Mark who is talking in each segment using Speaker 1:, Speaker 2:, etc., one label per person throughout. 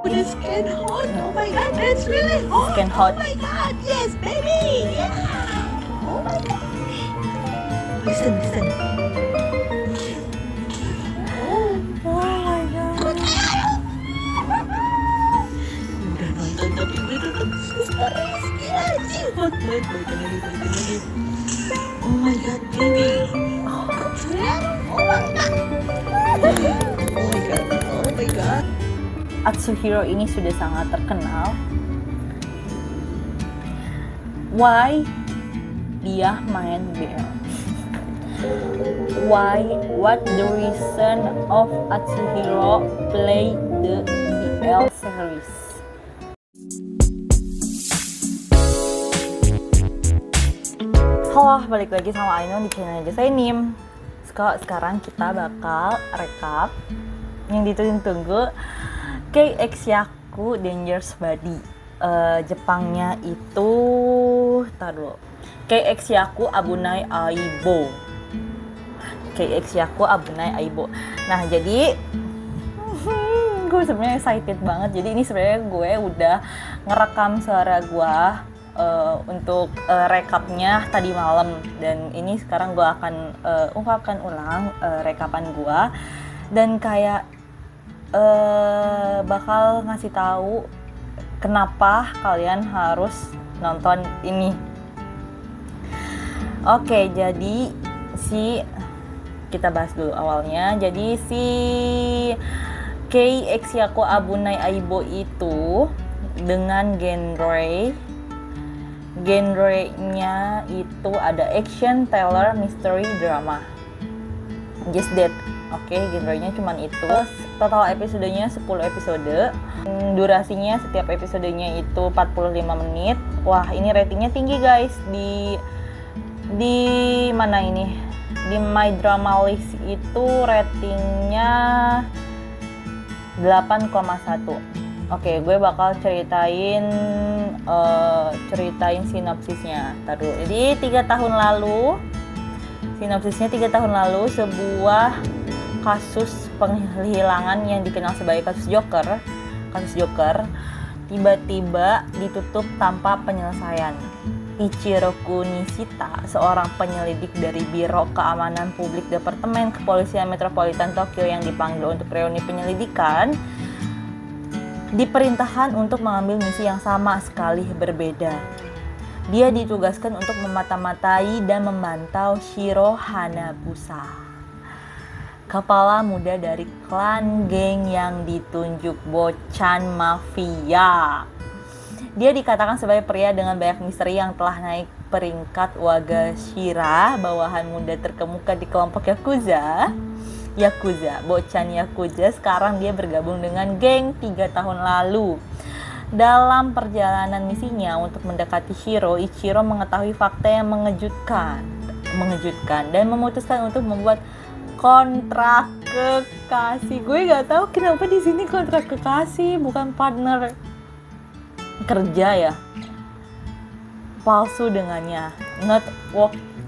Speaker 1: But it's skin hot. Oh my god, that's really hot.
Speaker 2: Skin hot.
Speaker 1: Oh my god, yes, baby. Yeah. Oh my god.
Speaker 2: Listen.
Speaker 1: Oh,
Speaker 2: Oh my god.
Speaker 1: udah nonton tapi gue nonton Suster Rizky lagi. Hot banget, balikan lagi. Oh my god, baby. Oh my god. Oh my god.
Speaker 2: Atsuhiro ini sudah sangat terkenal. Why dia main BL? Why? What the reason of Atsuhiro play the BL series? Halo, balik lagi sama Aino di channel Desainem. Sekarang kita bakal rekap yang ditunggu-tunggu KX Yaku Dangerous Body. Jepangnya itu taruh KX Yaku Abunai Aibo. KX Yaku Abunai Aibo. Nah, jadi gue sebenarnya excited banget. Jadi ini sebenarnya gue udah ngerekam suara gue untuk rekapnya tadi malam, dan ini sekarang gue akan ungkapkan ulang rekapan gue, dan kayak bakal ngasih tahu kenapa kalian harus nonton ini. Oke, jadi kita bahas dulu awalnya. Jadi si Kei Yaku Abunai Aibo itu dengan genre-nya itu ada action, thriller, mystery, drama. Just that. Oke, genrenya cuman itu. Total episodenya 10 episode. Durasinya setiap episodenya itu 45 menit. Wah, ini ratingnya tinggi guys. Di mana ini? Di My Drama List itu ratingnya 8,1. Oke, gue bakal ceritain sinopsisnya. Jadi 3 tahun lalu, sinopsisnya 3 tahun lalu, sebuah kasus penghilangan yang dikenal sebagai kasus Joker tiba-tiba ditutup tanpa penyelesaian. Ichiroku Nishita, seorang penyelidik dari Biro Keamanan Publik Departemen Kepolisian Metropolitan Tokyo yang dipanggil untuk reuni penyelidikan, diperintahkan untuk mengambil misi yang sama sekali berbeda. Dia ditugaskan untuk memata-matai dan memantau Shiro Hanabusa, kepala muda dari klan geng yang ditunjuk Bochan Mafia. Dia dikatakan sebagai pria dengan banyak misteri yang telah naik peringkat Wagashira, bawahan muda terkemuka di kelompok Yakuza, Bochan Yakuza. Sekarang dia bergabung dengan geng 3 tahun lalu. Dalam perjalanan misinya untuk mendekati Shiro, Ichiro mengetahui fakta yang mengejutkan dan memutuskan untuk membuat kontrak kekasih. Gue nggak tahu kenapa di sini kontrak kekasih bukan partner kerja ya. Palsu dengannya, not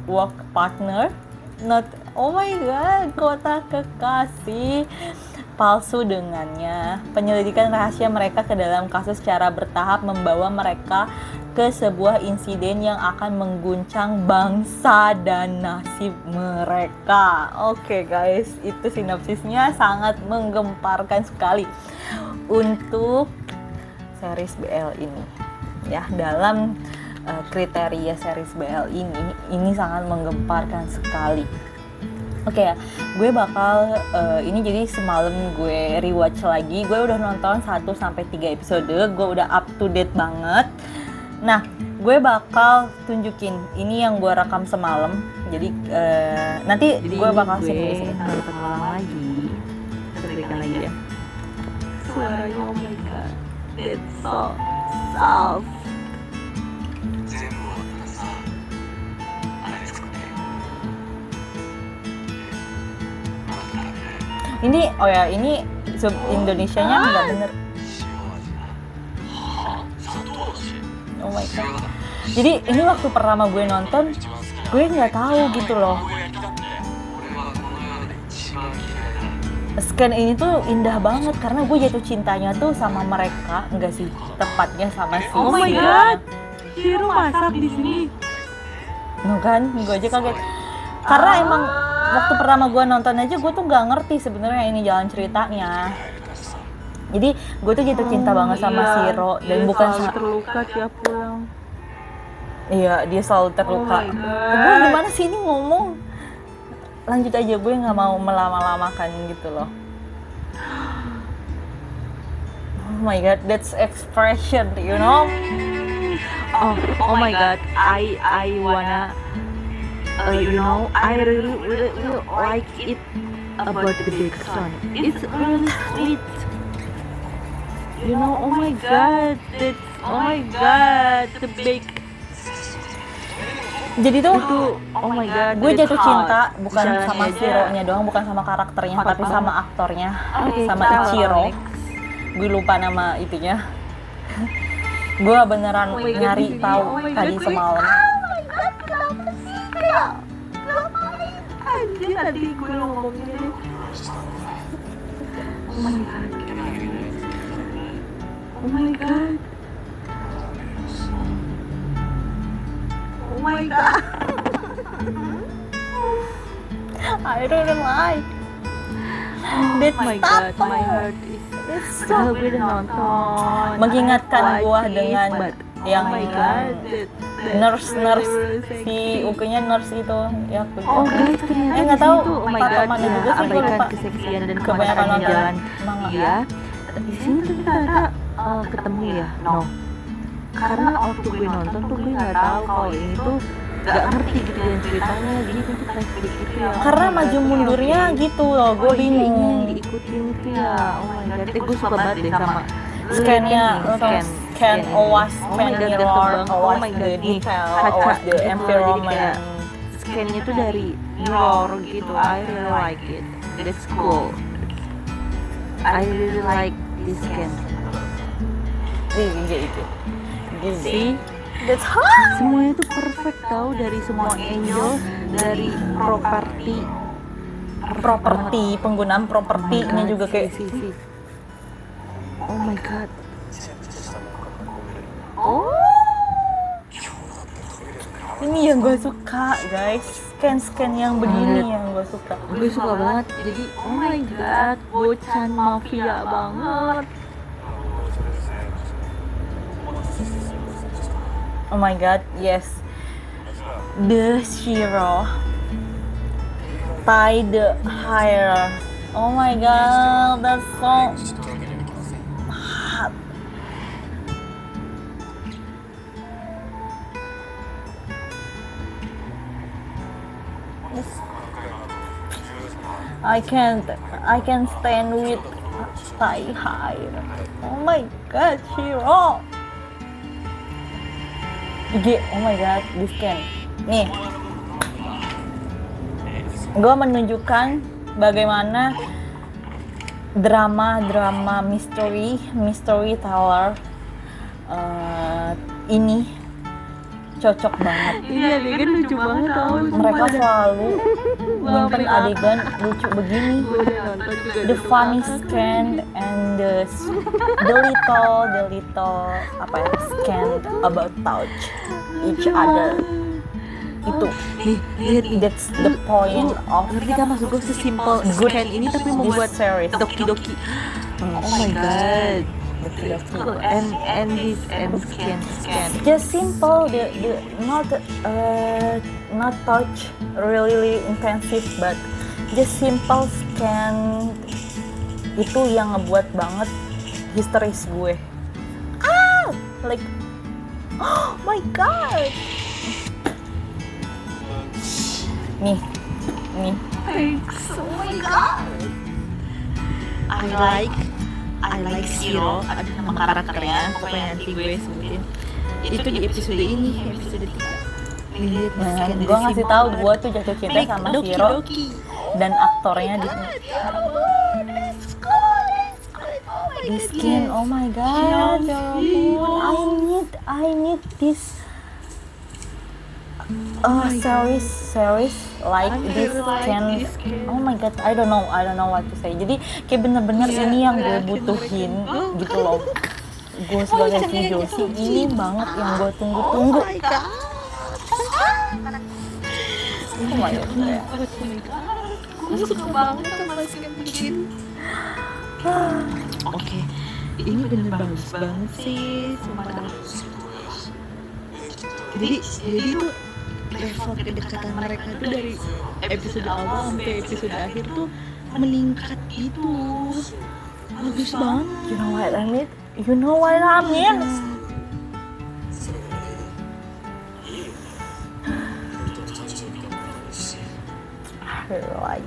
Speaker 2: work partner, not, oh my god, kontrak kekasih palsu dengannya. Penyelidikan rahasia mereka ke dalam kasus secara bertahap membawa mereka ke sebuah insiden yang akan mengguncang bangsa dan nasib mereka. Oke guys, itu sinopsisnya sangat menggemparkan sekali untuk series BL ini. Ya, dalam kriteria series BL ini sangat menggemparkan sekali. Oke ya, gue bakal ini jadi semalam gue rewatch lagi. Gue udah nonton 1-3 episode, gue udah up to date banget. Nah, gue bakal tunjukin ini yang gue rekam semalam. Jadi nanti gue bakal
Speaker 1: gue harus ulang lagi. Berikan lagi ya. Suaranya, oh my god, it's so soft.
Speaker 2: Ini, oh ya, ini sub Indonesianya nggak bener. Oh my god. Jadi ini waktu pertama gue nonton, gue nggak tahu gitu loh. Scan ini tuh indah banget karena gue jatuh cintanya tuh sama mereka, enggak sih, tepatnya sama si
Speaker 1: Oh my
Speaker 2: Shiro.
Speaker 1: god, Shiro masak di sini.
Speaker 2: No kan, gue aja kaget. Karena emang waktu pertama gue nonton aja gue tuh nggak ngerti sebenarnya ini jalan ceritanya. Jadi gue tuh jatuh cinta banget sama Shiro dan bukan
Speaker 1: selalu terluka tiap pulang.
Speaker 2: Iya, dia selalu terluka.
Speaker 1: Oh my God.
Speaker 2: Gue gimana sih ini ngomong? Lanjut aja, gue nggak mau melama-lamakan gitu loh. Oh my god, that's expression, you know?
Speaker 1: Oh my god, I wanna you know, I really like it about the big son. It's really sweet. You know, oh my god, the big
Speaker 2: Jadi tuh
Speaker 1: itu, oh my god,
Speaker 2: gue
Speaker 1: it's
Speaker 2: jatuh
Speaker 1: hot.
Speaker 2: cinta bukan
Speaker 1: Jalannya
Speaker 2: sama
Speaker 1: aja.
Speaker 2: Shiro-nya doang, bukan sama karakternya,
Speaker 1: Hot
Speaker 2: tapi
Speaker 1: banget.
Speaker 2: sama aktornya,
Speaker 1: Oke,
Speaker 2: sama
Speaker 1: kita
Speaker 2: Ichiro.
Speaker 1: next.
Speaker 2: Gue lupa nama itunya. Gue beneran
Speaker 1: Oh my God,
Speaker 2: nyari
Speaker 1: di sini.
Speaker 2: tahu
Speaker 1: Oh my God,
Speaker 2: tadi
Speaker 1: gue-
Speaker 2: semalam.
Speaker 1: Anjir, tadi gue ngomongnya deh. Oh my god. Oh my god. Oh my god.
Speaker 2: I don't like. That's
Speaker 1: Oh my god, my heart is
Speaker 2: so
Speaker 1: gue udah nonton.
Speaker 2: mengingatkan
Speaker 1: I
Speaker 2: gua
Speaker 1: like it,
Speaker 2: dengan
Speaker 1: but
Speaker 2: yang
Speaker 1: oh my god,
Speaker 2: nurse
Speaker 1: really
Speaker 2: si
Speaker 1: sexy.
Speaker 2: Ukenya nurse itu ya aku
Speaker 1: Oh guys, ternyata
Speaker 2: nggak
Speaker 1: di
Speaker 2: tahu
Speaker 1: situ, oh my
Speaker 2: part
Speaker 1: god,
Speaker 2: mana
Speaker 1: ya,
Speaker 2: juga sih, gua
Speaker 1: abaikan
Speaker 2: lupa.
Speaker 1: keseksian dan
Speaker 2: Kebanyakan
Speaker 1: kemanisannya
Speaker 2: nonton
Speaker 1: jalan.
Speaker 2: manga.
Speaker 1: Iya, di sini tuh ternyata ketemu ya, no. Karena waktu gue nonton tuh gue nggak tahu kalau ini tuh nggak ngerti gitu dan ceritanya, jadi itu flashback gitu ya.
Speaker 2: karena
Speaker 1: Oh my
Speaker 2: maju
Speaker 1: God,
Speaker 2: mundurnya
Speaker 1: oke.
Speaker 2: gitu loh, gue
Speaker 1: Oh iya, ini yang
Speaker 2: bingung.
Speaker 1: diikutin itu ya. Oh my god, gue suka banget deh sama
Speaker 2: Scan-nya,
Speaker 1: scan,
Speaker 2: scan always
Speaker 1: Oh my god,
Speaker 2: mirror,
Speaker 1: ganteng banget. Oh
Speaker 2: always
Speaker 1: my
Speaker 2: the
Speaker 1: god, nih,
Speaker 2: detail,
Speaker 1: kaca
Speaker 2: always the
Speaker 1: gitu, jadi
Speaker 2: environment.
Speaker 1: kayak scan-nya tuh dari mirror gitu. I really like it. That's cool. I really like this scan.
Speaker 2: Gitu.
Speaker 1: See?
Speaker 2: That's hot.
Speaker 1: Semuanya tuh perfect tau, dari semua angle, dari
Speaker 2: Properti, penggunaan propertinya
Speaker 1: God,
Speaker 2: juga kayak
Speaker 1: see. Oh my god. Oh.
Speaker 2: ini yang gue suka guys, scan yang begini yang gue suka.
Speaker 1: Gue suka banget. Jadi oh my god, bocan mafia banget.
Speaker 2: Oh my god, yes. The Shiro tie the hair. Oh my god, that's so hot. I can't stand with tie hair. Oh my god, Shiro. Oh my god, this can. Nih, gue menunjukkan bagaimana drama mystery teller ini cocok banget.
Speaker 1: Iya, dia kan lucu banget tau.
Speaker 2: Mereka selalu nyimpen adegan lucu begini.
Speaker 1: Gue udah nonton juga.
Speaker 2: The funny scan and the little apa ya, scan about touch each other. Itu
Speaker 1: Lihat nih.
Speaker 2: that's the point of
Speaker 1: Ngerti kan maksud gue, sesimpel
Speaker 2: good
Speaker 1: scan ini tapi
Speaker 2: this
Speaker 1: membuat
Speaker 2: series.
Speaker 1: doki-doki. Oh my god. And this and scan.
Speaker 2: Just simple, the not touch really intensive, but just simple scan itu yang ngebuat banget histeris gue. Like oh my god. Nih.
Speaker 1: Thanks. Oh my god. I like Shiro, ada nama karakternya, pokoknya nanti gue sebutin. Itu di episode ini, episode 3. Lihat
Speaker 2: Nah, gue ngasih tahu gue tuh jatuh cinta sama Shiro dan aktornya di sini. The skin, oh my god, ya ampun, I need this series like this can, oh my god, I don't know what to say. Jadi kayak bener-bener ini yang gue butuhin gitu loh. Gue sebagai si Josie, ini banget yang gue tunggu-tunggu.
Speaker 1: Oh my god. Gue suka banget sama skin begini. Oke, ini bener bagus banget sih, sumpah. Jadi tuh level kedekatan mereka tuh dari episode awal sampai episode akhir tuh meningkat gitu. Bagus banget.
Speaker 2: You know what I mean? You know what I mean? I like.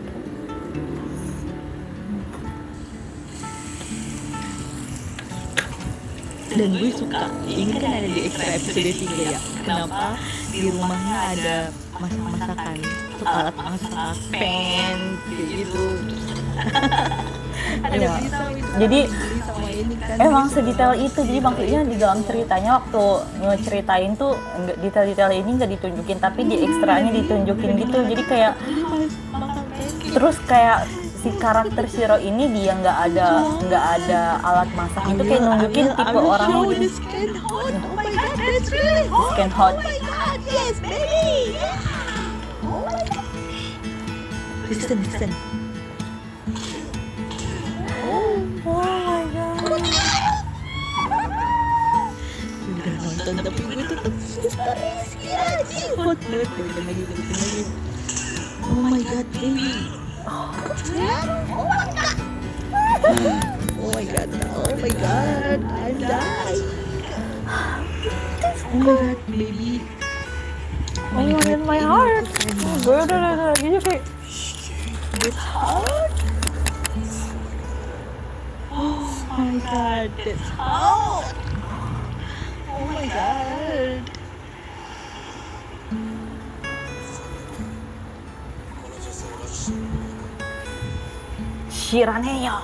Speaker 1: Dan gue suka, ini kan ada di extra episode 3 ya. Kenapa di rumahnya ada masak-masakan, tuh alat masak, pen, kayak gitu. Ada
Speaker 2: Iya.
Speaker 1: pisau itu.
Speaker 2: Jadi
Speaker 1: Sama ini kan.
Speaker 2: emang sedetail itu. Jadi maksudnya di dalam ceritanya waktu ngeceritain tuh detail-detail ini nggak ditunjukin, tapi di ekstranya ditunjukin gitu. Jadi kayak
Speaker 1: Makan pancake.
Speaker 2: terus kayak si karakter Shiro ini dia nggak ada alat masak itu kayak nunjukin tipe orang
Speaker 1: ini skin hot. Oh my god, that's really hot.
Speaker 2: Skin hot.
Speaker 1: Oh my god, yes baby. Oh my god. Listen.
Speaker 2: Oh my god.
Speaker 1: Udah nonton tapi gue tetap inspirasi aja. Hot banget. Udah lagi. Oh my god, baby. Oh my god, I'm dying. Oh my god, baby.
Speaker 2: Oh my god, my heart. Gue udah gitu kayak
Speaker 1: It's hot. Oh my god, that's hot. Oh my god.
Speaker 2: Shiraneyo.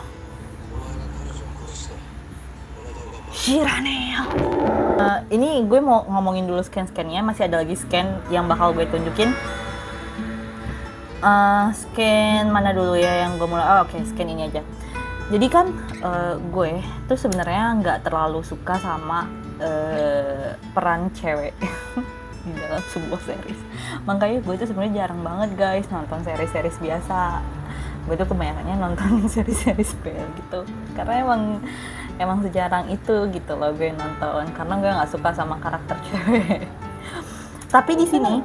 Speaker 2: Ini gue mau ngomongin dulu scan-scannya, masih ada lagi scan yang bakal gue tunjukin. Scan mana dulu ya yang gue mulai? Oke, scan ini aja. Jadi kan gue tuh sebenarnya nggak terlalu suka sama peran cewek di dalam sebuah series. Makanya gue tuh sebenarnya jarang banget guys nonton series-series biasa. Gue tuh kebanyakannya nonton series-series BL gitu. Karena emang sejarang itu gitu loh gue nonton, karena gue nggak suka sama karakter cewek. Tapi di sini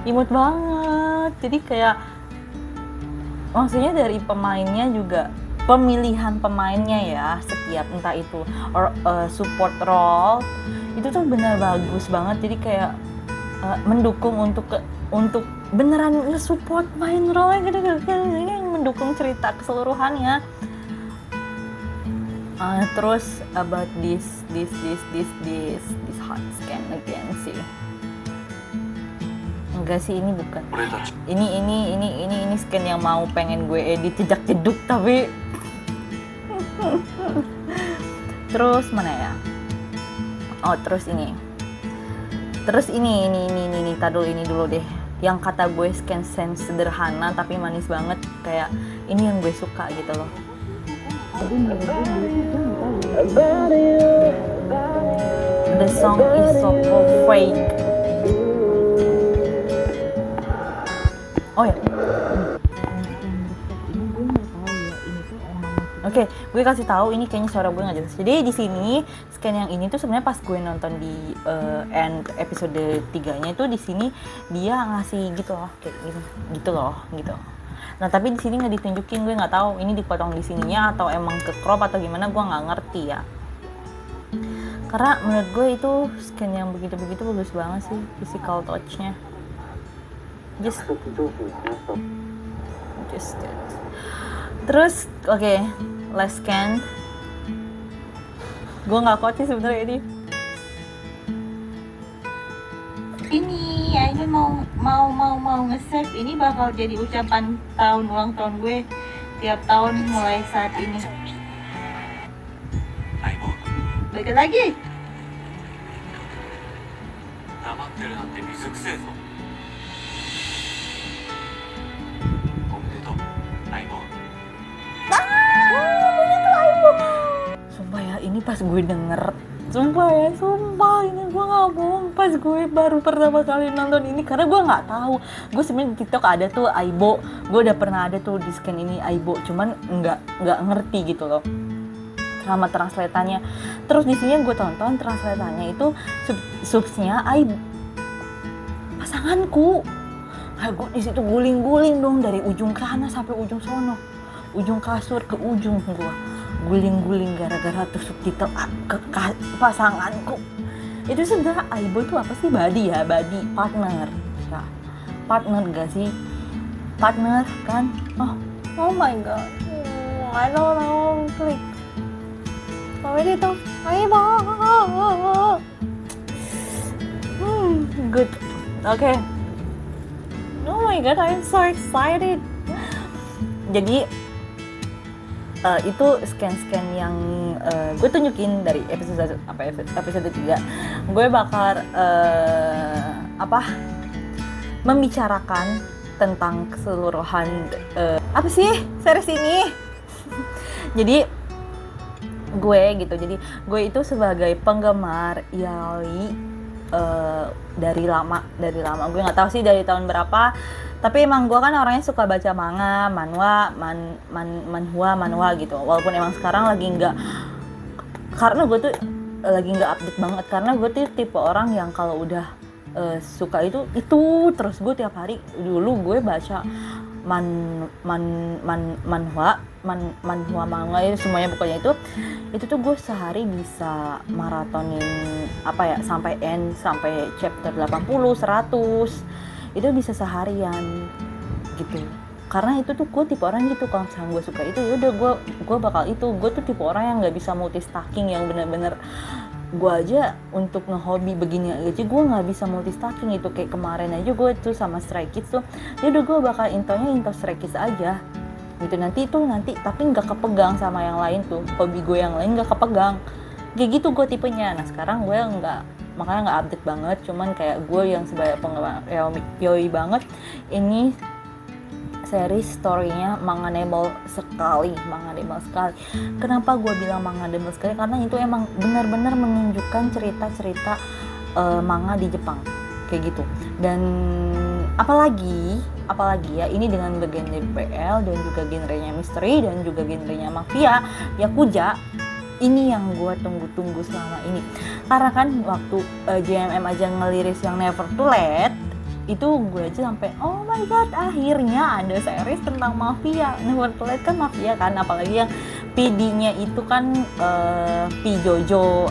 Speaker 2: imut banget. Jadi kayak maksudnya dari pemainnya juga, pemilihan pemainnya ya, setiap entah itu support role itu tuh benar bagus banget. Jadi kayak mendukung untuk beneran nge-support main role gitu, yang mendukung cerita keseluruhannya. Terus about this hot scan again sih. Enggak sih, ini bukan. Ini scan yang mau pengen gue edit jejak jeduk tapi terus mana ya? Oh, terus ini taruh ini dulu deh. Yang kata gue scan sense sederhana tapi manis banget, kayak ini yang gue suka gitu loh. The song is so fake. Oh ya. Oke, gue kasih tahu ini kayaknya suara gue nggak jelas. Jadi di sini scan yang ini tuh sebenarnya pas gue nonton di end episode 3-nya itu, di sini dia ngasih gitu loh, kayak gitu loh. Nah tapi di sini nggak ditunjukin, gue nggak tahu ini dipotong di sininya atau emang ke crop atau gimana, gue nggak ngerti ya. Karena menurut gue itu scan yang begitu bagus banget sih, physical touch-nya. Just terus oke, last scan. Gue nggak kuat sih sebenarnya ini.
Speaker 1: Ini mau nge-save, ini bakal jadi ucapan ulang tahun gue tiap tahun mulai saat ini.
Speaker 3: 相棒
Speaker 1: Balik lagi.
Speaker 3: 黙ってるなんて水くせえぞおめでとう相棒
Speaker 2: Sumpah ya, ini pas gue denger, sumpah ini gue nggak bohong, pas gue baru pertama kali nonton ini, karena gue nggak tahu, gue sebenarnya di TikTok ada tuh Aibo, gue udah pernah ada tuh di scan ini Aibo, cuman nggak ngerti gitu loh sama translatannya. Terus di sini gue tonton translatannya itu subsnya Aibo pasanganku. Nah, gue di situ guling-guling dong dari ujung kana sampai ujung sono, ujung kasur ke ujung gue guling-guling gara-gara tuh subtitle ke pasanganku. Itu sebenarnya Aibo itu apa sih? Buddy ya, buddy, partner ya, partner gak sih? Partner kan? Oh my god, I don't know, klik apa itu? Aibo. Good, okay. Oh my god, I'm so excited. Jadi itu scan-scan yang gue tunjukin dari episode 3. Gue bakal membicarakan tentang keseluruhan apa sih series ini. Jadi gue itu sebagai penggemar yaoi dari lama. Gue nggak tahu sih dari tahun berapa, tapi emang gue kan orangnya suka baca manga, manhwa gitu. Walaupun emang sekarang lagi nggak, karena gue tuh lagi nggak update banget, karena gue tuh tipe orang yang kalau udah suka itu terus. Gue tiap hari dulu gue baca manhwa itu semuanya, pokoknya itu tuh gue sehari bisa maratonin sampai end, sampai chapter 80, 100 itu bisa seharian gitu. Karena itu tuh gue tipe orang gitu, kalau misalnya gue suka itu yaudah gue bakal itu. Gue tuh tipe orang yang nggak bisa multitasking, yang bener-bener gue aja untuk ngehobi begini aja gue nggak bisa multitasking. Itu kayak kemarin aja gue tuh sama Stray Kids tuh, yaudah gue bakal into Stray Kids aja gitu. Nanti tapi nggak kepegang sama yang lain tuh, hobi gue yang lain nggak kepegang kayak gitu gue tipenya. Nah sekarang gue makanya nggak update banget, cuman kayak gue yang sebagai penggemar yaoi banget, ini series story-nya manganable sekali. Kenapa gue bilang manganable sekali? Karena itu emang benar-benar menunjukkan cerita-cerita manga di Jepang kayak gitu. Dan apalagi ya, ini dengan genre BL dan juga genrenya misteri dan juga genrenya mafia, yakuza. Ini yang gue tunggu-tunggu selama ini. Karena kan waktu JMM aja ngeliris yang Never Too Late, itu gue aja sampai oh my god, akhirnya ada series tentang mafia. Never Too Late kan mafia kan, apalagi yang PD-nya itu kan P Jojo.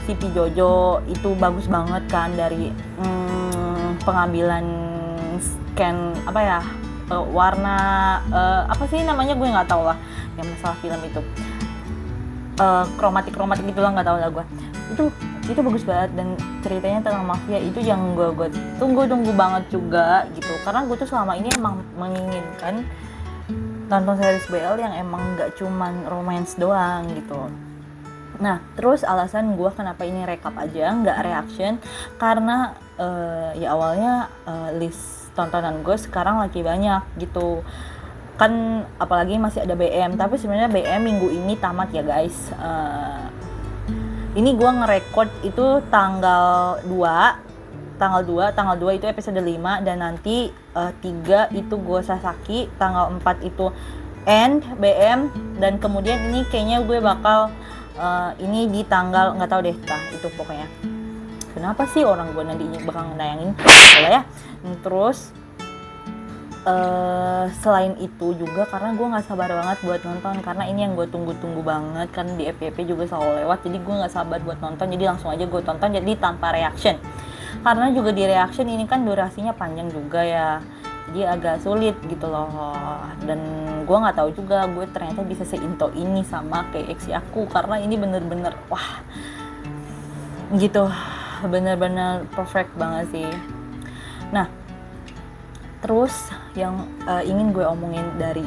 Speaker 2: Si P Jojo itu bagus banget kan, dari pengambilan scan warna apa sih namanya, gue nggak tahu lah yang masalah film itu, kromatik gitu lah, nggak tahu lah gue. Itu bagus banget, dan ceritanya tentang mafia itu yang gue tunggu banget juga gitu. Karena gue tuh selama ini emang menginginkan nonton series BL yang emang nggak cuman romance doang gitu. Nah terus alasan gue kenapa ini rekap aja nggak reaction, karena ya awalnya list tontonan gue sekarang lagi banyak gitu kan, apalagi masih ada BM. Tapi sebenarnya BM minggu ini tamat ya guys. Ini gue ngerekord itu tanggal 2 itu episode 5, dan nanti 3 itu gue Sasaki, tanggal 4 itu end BM, dan kemudian ini kayaknya gue bakal ini di tanggal nggak tahu deh, itu pokoknya. Kenapa sih orang gue nanti bakal nayangin ya. Terus selain itu juga karena gue nggak sabar banget buat nonton, karena ini yang gue tunggu-tunggu banget kan, di FYP juga selalu lewat, jadi gue nggak sabar buat nonton, jadi langsung aja gue tonton, jadi tanpa reaction. Karena juga di reaction ini kan durasinya panjang juga ya, jadi agak sulit gitu loh. Dan gue nggak tahu juga gue ternyata bisa seinto ini sama kayak ex aku, karena ini bener-bener wah gitu, bener-bener perfect banget sih. Nah Terus yang ingin gue omongin dari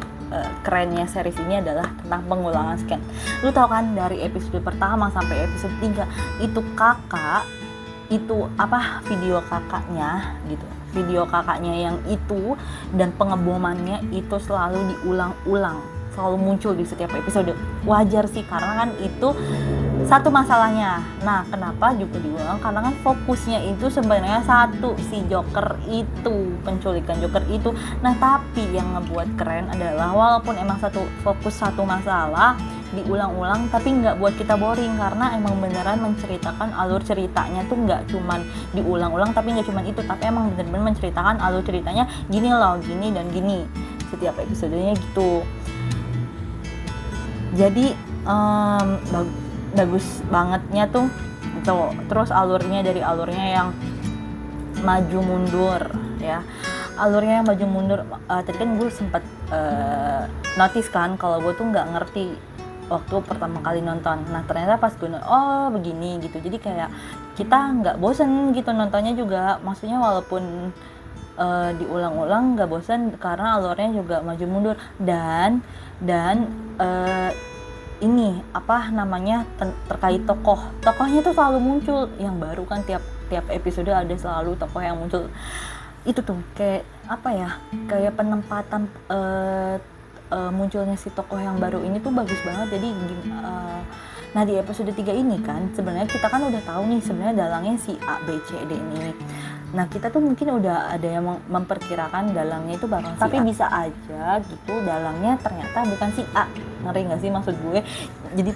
Speaker 2: kerennya series ini adalah tentang pengulangan scan. Lu tau kan dari episode pertama sampai episode 3 itu kakak itu video kakaknya gitu, video kakaknya yang itu dan pengebomannya itu selalu diulang-ulang, selalu muncul di setiap episode. Wajar sih karena kan itu satu masalahnya. Nah, kenapa juga diulang? Karena kan fokusnya itu sebenarnya satu, si Joker itu, penculikan Joker itu. Nah, tapi yang ngebuat keren adalah walaupun emang fokus satu masalah diulang-ulang, tapi nggak buat kita boring karena emang beneran menceritakan alur ceritanya tuh nggak cuman diulang-ulang, tapi nggak cuman itu, tapi emang bener-bener menceritakan alur ceritanya gini loh, gini dan gini setiap episodenya gitu. Jadi bagus bangetnya tuh. Terus alurnya dari alurnya yang maju mundur ya, alurnya yang maju mundur. Tadi kan gue sempet notice kan kalau gue tuh nggak ngerti waktu pertama kali nonton. Nah ternyata pas gue oh begini gitu, jadi kayak kita nggak bosen gitu nontonnya juga, maksudnya walaupun diulang-ulang nggak bosen karena alurnya juga maju mundur. Dan ini terkait tokohnya tuh selalu muncul yang baru kan, tiap episode ada selalu tokoh yang muncul. Itu tuh kayak kayak penempatan munculnya si tokoh yang baru ini tuh bagus banget. Jadi nah di episode 3 ini kan sebenarnya kita kan udah tahu nih sebenarnya dalangnya si A, B, C, D ini. Nah kita tuh mungkin udah ada yang memperkirakan dalangnya itu bakal si tapi A. Bisa aja gitu dalangnya ternyata bukan si A. Ngerti gak sih maksud gue? Jadi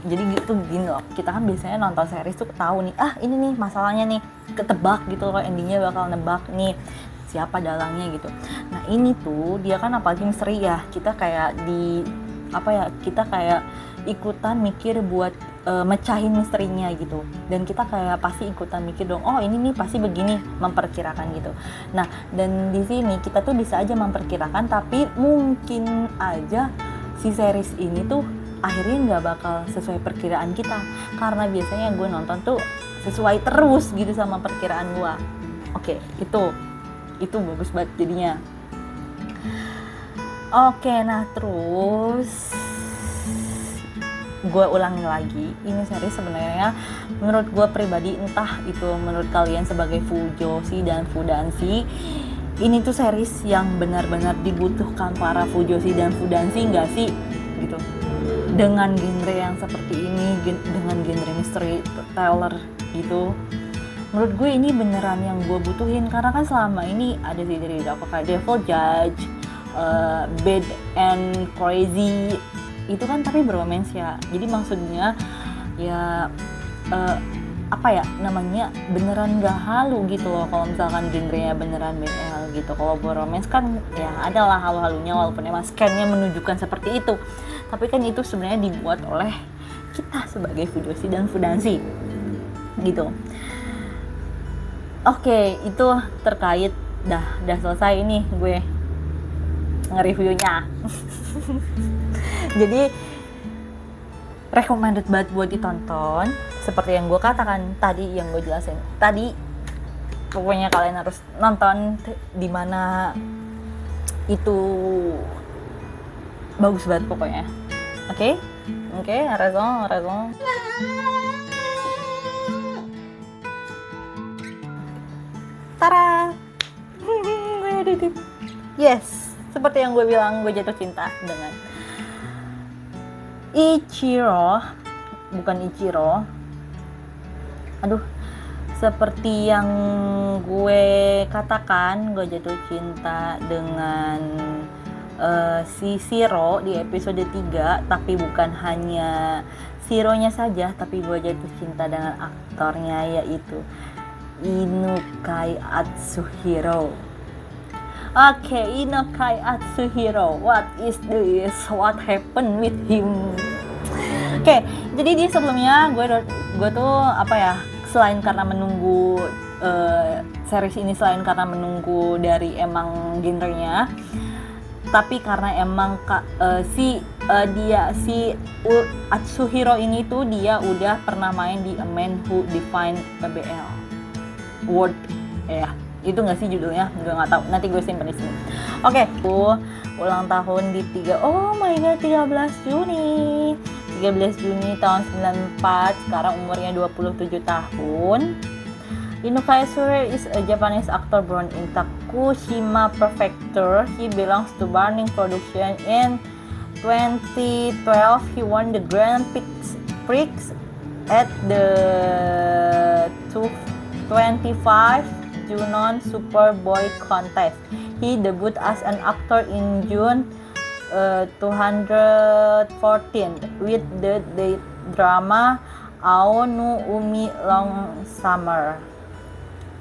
Speaker 2: gitu gini loh, kita kan biasanya nonton series tuh tahu nih, ini nih masalahnya nih, ketebak gitu loh, endingnya bakal nebak nih siapa dalangnya gitu. Nah ini tuh dia kan apalagi misteri ya, kita kayak kita kayak ikutan mikir buat mecahin misterinya gitu, dan kita kayak pasti ikutan mikir dong, oh ini nih pasti begini, memperkirakan gitu. Nah dan di sini kita tuh bisa aja memperkirakan, tapi mungkin aja si series ini tuh akhirnya nggak bakal sesuai perkiraan kita, karena biasanya gue nonton tuh sesuai terus gitu sama perkiraan gue. Oke, itu bagus banget jadinya. Oke, nah terus gue ulangi lagi, ini series sebenarnya menurut gue pribadi, entah itu menurut kalian sebagai Fujoshi dan Fudanshi, ini tuh series yang benar-benar dibutuhkan para Fujoshi dan Fudanshi nggak sih gitu, dengan genre yang seperti ini, dengan genre mystery thriller gitu. Menurut gue ini beneran yang gue butuhin, karena kan selama ini ada sih dari kayak Devil Judge, Bad and Crazy itu kan tapi bromance ya, jadi maksudnya ya beneran gak halu gitu loh kalau misalkan genrenya beneran BL gitu. Kalau bromance kan ya adalah halu-halunya, walaupun emang scan-nya menunjukkan seperti itu, tapi kan itu sebenarnya dibuat oleh kita sebagai Fujoshi dan Fudanshi gitu. Oke, itu terkait dah selesai ini gue nge-reviewnya. Jadi recommended banget buat ditonton, seperti yang gue katakan tadi, yang gue jelasin tadi. Pokoknya kalian harus nonton, dimana itu bagus banget pokoknya. Oke, raison. Tara, gue edit. Yes, seperti yang gue bilang, gue jatuh cinta dengan Ichiro. Seperti yang gue katakan, gue jatuh cinta dengan si Shiro di episode 3, tapi bukan hanya Shiro-nya saja, tapi gue jatuh cinta dengan aktornya, yaitu Inukai Atsuhiro. Oke, Inukai Atsuhiro, what is this? What happened with him? Oke, jadi di sebelumnya gue tuh selain karena menunggu series ini, selain karena menunggu dari emang genrenya, tapi karena emang Atsuhiro ini tuh dia udah pernah main di A Man Who Defined BL World Itu nggak sih judulnya? Gue nggak tahu. Nanti gue simpen di sini. Oke, ulang tahun di oh my god, 13 Juni. 13 Juni tahun 94, sekarang umurnya 27 tahun. Inokaisure is a Japanese actor born in Takushima Prefecture. He belongs to Burning Production. In 2012, he won the Grand Prix at the 25 Junon Superboy contest. He debuted as an actor in June 2014 with the drama Ao no Umi Long Summer.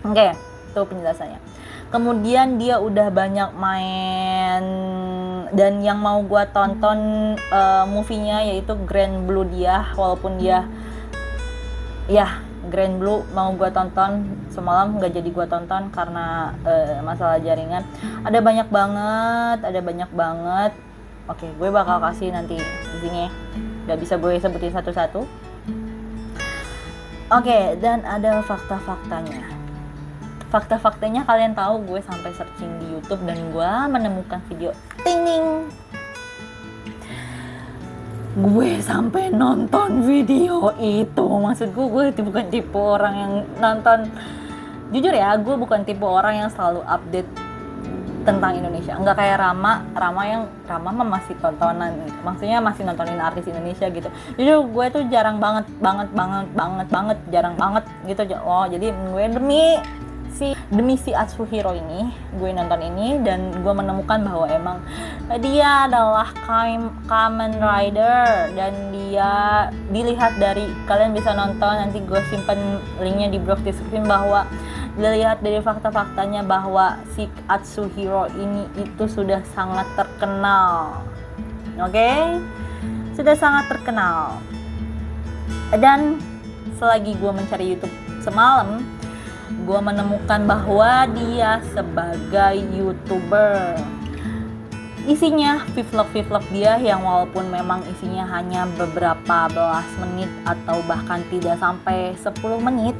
Speaker 2: Oke, itu penjelasannya. Kemudian dia udah banyak main, dan yang mau gua tonton movie-nya yaitu Grand Blue dia, walaupun dia ya Grand Blue mau gua tonton semalam, nggak jadi gua tonton karena masalah jaringan. Ada banyak banget. Oke, gue bakal kasih nanti di sini. Gak bisa gue sebutin satu-satu. Oke, dan ada fakta-faktanya. Fakta-faktanya kalian tahu, gue sampai searching di YouTube dan gue menemukan video ting. Gue sampai nonton video itu. Maksud gue bukan tipe orang yang nonton. Jujur ya, gue bukan tipe orang yang selalu update tentang Indonesia. Enggak kayak Rama mah masih tontonan. Maksudnya masih nontonin artis Indonesia gitu. Jujur gue tuh jarang banget gitu. Oh, jadi gue demi si Atsuhiro ini, gue nonton ini dan gue menemukan bahwa emang dia adalah Kamen Rider, dan dia dilihat dari, kalian bisa nonton, nanti gue simpen linknya di box description, bahwa dilihat dari fakta-faktanya bahwa si Atsuhiro ini itu sudah sangat terkenal. Oke? Sudah sangat terkenal. Dan selagi gue mencari YouTube semalam, gue menemukan bahwa dia sebagai YouTuber. Isinya vlog dia yang walaupun memang isinya hanya beberapa belas menit atau bahkan tidak sampai 10 menit,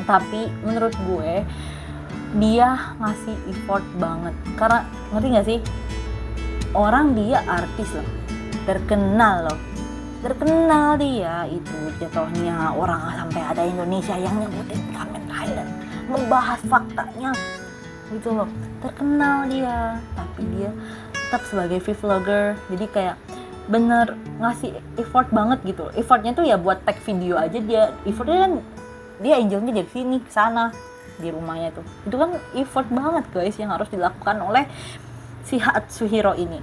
Speaker 2: tapi menurut gue dia ngasih effort banget. Karena ngerti gak sih, orang dia artis loh, terkenal dia itu jatuhnya. Orang sampai ada Indonesia yang nyebutin Kamen Rider, membahas faktanya gitu loh. Terkenal dia, tapi dia tetap sebagai vlogger. Jadi kayak bener ngasih effort banget gitu. Effortnya tuh ya buat tag video aja, dia effortnya kan, dia angelnya dari sini ke sana di rumahnya tuh. Itu kan effort banget guys yang harus dilakukan oleh si Atsuhiro ini.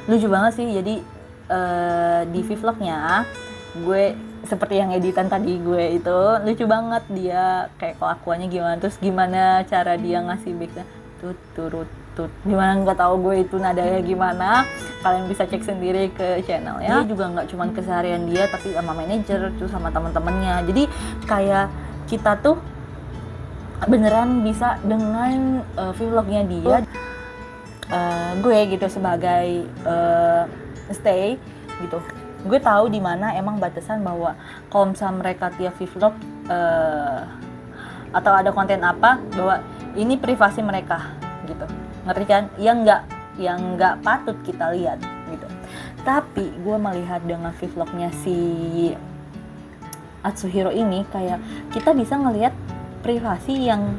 Speaker 2: Lucu banget sih. Jadi di vlognya gue seperti yang editan tadi gue itu, lucu banget dia kayak kelakuannya gimana, terus gimana cara dia ngasih backnya tut, gimana nggak tahu gue itu nadanya gimana. Kalian bisa cek sendiri ke channelnya. Dia juga nggak cuman keseharian dia, tapi sama manajer tuh, sama teman-temannya. Jadi kayak kita tuh beneran bisa dengan vlognya dia. Gue gitu sebagai stay gitu, gue tahu di mana emang batasan bahwa kalau misalnya mereka tiap vlog atau ada konten apa, bahwa ini privasi mereka gitu, ngerti kan? Yang nggak patut kita lihat gitu. Tapi gue melihat dengan vlognya si Atsuhiro ini, kayak kita bisa ngelihat privasi yang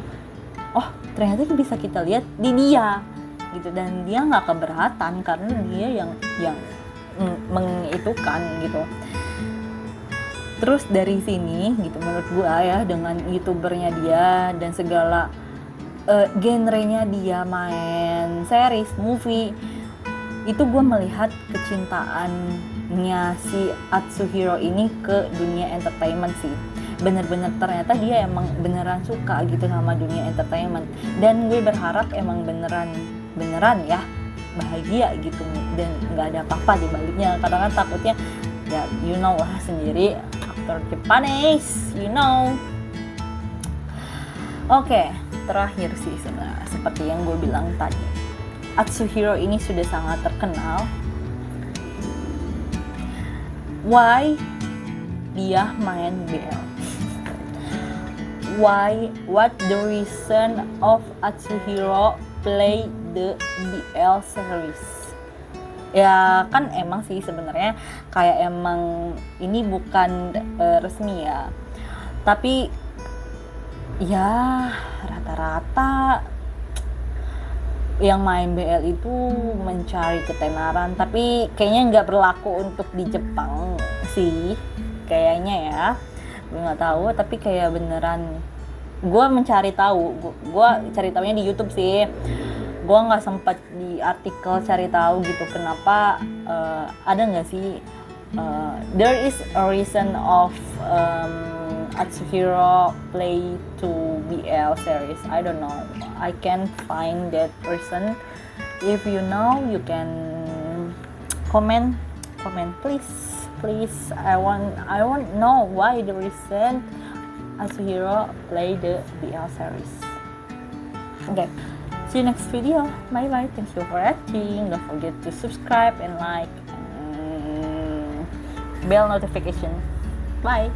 Speaker 2: ternyata bisa kita lihat di dia gitu, dan dia nggak keberatan karena dia yang mengitukan gitu. Terus dari sini gitu, menurut gue ya, dengan youtubernya dia dan segala genrenya dia main series, movie, itu gue melihat kecintaannya si Atsuhiro ini ke dunia entertainment sih. Bener-bener ternyata dia emang beneran suka gitu sama dunia entertainment, dan gue berharap emang beneran ya bahagia gitu, dan nggak ada apa-apa di baliknya. Karena kan takutnya ya you know lah sendiri, aktor Japanese, you know. Oke, terakhir sih sebenarnya seperti yang gue bilang tadi, Atsuhiro ini sudah sangat terkenal. Why dia main BL? what the reason of Atsuhiro play the BL series? Ya kan emang sih sebenarnya kayak emang ini bukan resmi ya, tapi ya rata-rata yang main BL itu mencari ketenaran, tapi kayaknya nggak berlaku untuk di Jepang sih kayaknya ya, gue nggak tahu, tapi kayak beneran gue mencari tahu, gue cari tahunya di YouTube sih, gue nggak sempat di artikel cari tahu gitu kenapa ada nggak sih there is a reason of Atsuhiro play to BL series. I don't know, I can't find that reason. If you know, you can comment please. I want know why the reason Atsuhiro play the BL series. Okay, see you next video. Bye bye. Thanks for watching. Don't forget to subscribe and like and bell notification. Bye.